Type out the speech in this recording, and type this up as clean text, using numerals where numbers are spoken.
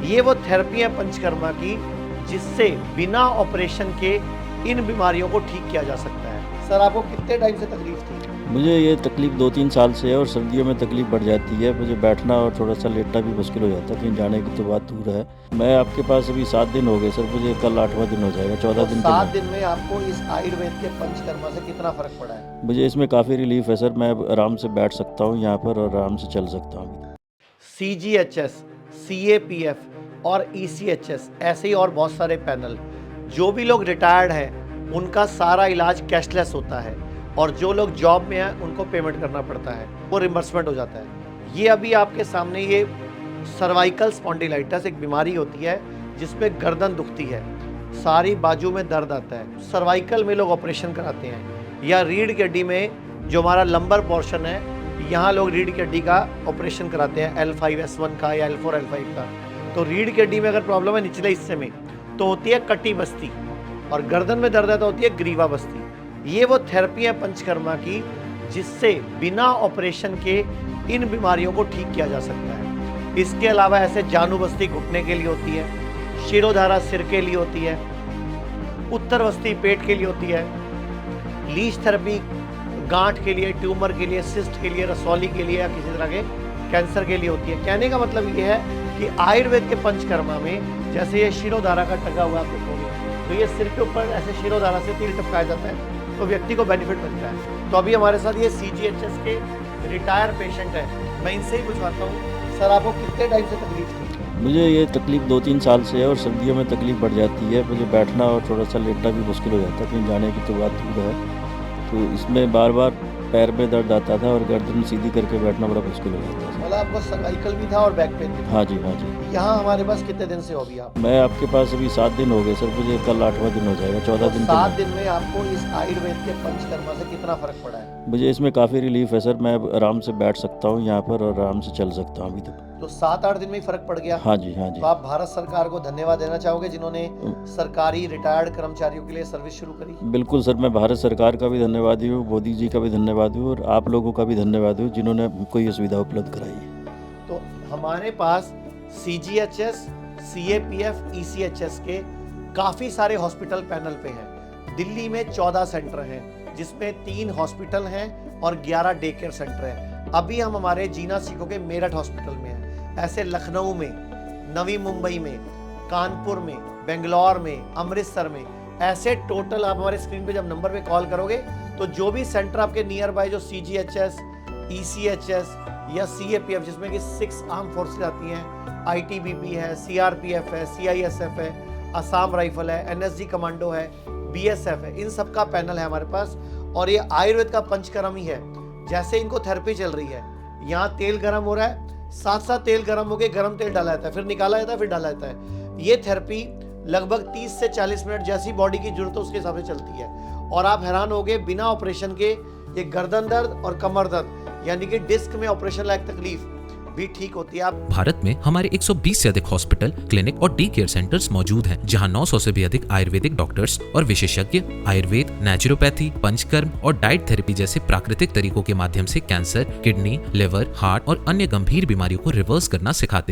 ये वो थेरेपी है पंचकर्मा की जिससे बिना ऑपरेशन के इन बीमारियों को ठीक किया जा सकता है। सर आपको कितने टाइम से तकलीफ थी? मुझे ये तकलीफ़ 2-3 साल से है और सर्दियों में तकलीफ़ बढ़ जाती है। मुझे बैठना और थोड़ा-सा लेटना भी मुश्किल हो जाता है, कहीं जाने की तो बात दूर है। मैं आपके पास अभी 7 दिन हो गए सर, मुझे कल 8वां दिन हो जाएगा, 14 दिन तो 7 मैं दिन में आपको इस आयुर्वेद के पंचकर्मा से कितना फर्क पड़ा है? मुझे इसमें काफ़ी रिलीफ़ है सर, मैं अब आराम से बैठ सकता हूँ यहाँ पर और आराम से चल सकता हूँ। CGHS, CAPF और ECHS ऐसे ही और बहुत सारे पैनल, जो भी लोग रिटायर्ड हैं उनका सारा इलाज कैशलेस होता है और जो लोग जॉब में हैं उनको पेमेंट करना पड़ता है, वो रिम्बर्समेंट हो जाता है। ये अभी आपके सामने ये सर्वाइकल स्पॉन्डिलाइटिस एक बीमारी होती है जिसमें गर्दन दुखती है, सारी बाजू में दर्द आता है। सर्वाइकल में लोग ऑपरेशन कराते हैं या रीढ़ की हड्डी में जो हमारा लंबर पोर्शन है, यहाँ लोग रीढ़ की हड्डी का ऑपरेशन कराते हैं L5-S1 का या L4-L5 का। तो रीढ़ की हड्डी में अगर प्रॉब्लम है निचले हिस्से में तो होती है कटी बस्ती और गर्दन में दर्द है तो होती है ग्रीवा बस्ती। ये वो थेरेपी है पंचकर्मा की जिससे बिना ऑपरेशन के इन बीमारियों को ठीक किया जा सकता है। इसके अलावा ऐसे जानू बस्ती घुटने के लिए होती है, शिरोधारा सिर के लिए होती है, उत्तर बस्ती पेट के लिए होती है, लीच थेरेपी गांठ के लिए, ट्यूमर के लिए, सिस्ट के लिए, रसौली के लिए या किसी तरह के कैंसर के लिए होती है। कहने का मतलब ये है कि आयुर्वेद के पंचकर्मा में जैसे ये शिरोधारा का टका हुआ आप देखोगे तो ये सिर के ऊपर ऐसे शिरोधारा से तिल टपकाया जाता है तो व्यक्ति को बेनिफिट मिलता है। तो अभी हमारे साथ ये CGHS के रिटायर पेशेंट है, मैं इनसे ही पूछवाता हूँ, सर आपको कितने टाइम से तकलीफ थी? मुझे ये तकलीफ़ 2-3 साल से है और सर्दियों में तकलीफ़ बढ़ जाती है। मुझे बैठना और थोड़ा-सा लेटना भी मुश्किल हो जाता है, कहीं जाने की तो बात दूर है। तो इसमें बार-बार पैर में दर्द आता था और गर्दन सीधी करके बैठना बड़ा मुश्किल हो जाता था। मतलब आपको सर्वाइकल भी था और बैक पेन भी था? हाँ जी, हाँ जी। यहाँ हमारे पास कितने दिन से हो अभी आप? मैं आपके पास अभी 7 दिन हो गए सर, मुझे कल 8वां दिन हो जाएगा, 14 दिन तो 7 दिन में आपको इस आयुर्वेद के पंचकर्मा से कितना फर्क पड़ा है? मुझे इसमें काफ़ी रिलीफ़ है सर, मैं अब आराम से बैठ सकता हूँ यहाँ पर और आराम से चल सकता हूँ अभी तक। तो 7-8 दिन में ही फर्क पड़ गया? हाँ जी, हाँ जी। तो आप भारत सरकार को धन्यवाद देना चाहोगे जिन्होंने सरकारी रिटायर्ड कर्मचारियों के लिए सर्विस शुरू करी? बिल्कुल सर, मैं भारत सरकार का भी धन्यवादी हूँ, मोदी जी का भी धन्यवादी हूँ और आप लोगों का भी धन्यवाद हूँ जिन्होंने हमको ये सुविधा उपलब्ध कराई है। तो हमारे पास CGHS, CAPF, ECHS के काफ़ी सारे हॉस्पिटल पैनल पे हैं। दिल्ली में 14 सेंटर हैं जिसमें 3 हॉस्पिटल हैं और 11 डे केयर सेंटर हैं। अभी हम हमारे जीना सीखो के मेरठ हॉस्पिटल में हैं। ऐसे लखनऊ में, नवी मुंबई में, कानपुर में, बेंगलोर में, अमृतसर में, ऐसे टोटल आप हमारे स्क्रीन पे जब नंबर पे कॉल करोगे तो जो भी सेंटर आपके नियर बाय जो CGHS, ECHS या CAPF जिसमें कि 6 आर्म फोर्सेस आती हैं, ITBP है, CRPF है, CISF है, असम राइफल है, NSG कमांडो है, BSF है, इन सब का पैनल है हमारे पास। और ये आयुर्वेद का पंचकर्म ही है। जैसे इनको थेरेपी चल रही है, यहाँ तेल गर्म हो रहा है, साथ साथ तेल गर्म हो गए, गर्म तेल डाला जाता है, फिर निकाला जाता है, फिर डाला जाता है। ये थेरेपी लगभग 30 से 40 मिनट जैसी बॉडी की जरूरत है उसके हिसाब से चलती है और आप हैरान होगे बिना ऑपरेशन के ये गर्दन दर्द और कमर दर्द यानी कि डिस्क में ऑपरेशन लायक तकलीफ भी ठीक होती है। आप भारत में हमारे 120 से अधिक हॉस्पिटल, क्लिनिक और डे केयर सेंटर्स मौजूद हैं, जहां 900 से भी अधिक आयुर्वेदिक डॉक्टर्स और विशेषज्ञ आयुर्वेद, नेचुरोपैथी, पंचकर्म और डाइट थेरेपी जैसे प्राकृतिक तरीकों के माध्यम से कैंसर, किडनी, लिवर, हार्ट और अन्य गंभीर बीमारियों को रिवर्स करना सिखाते हैं।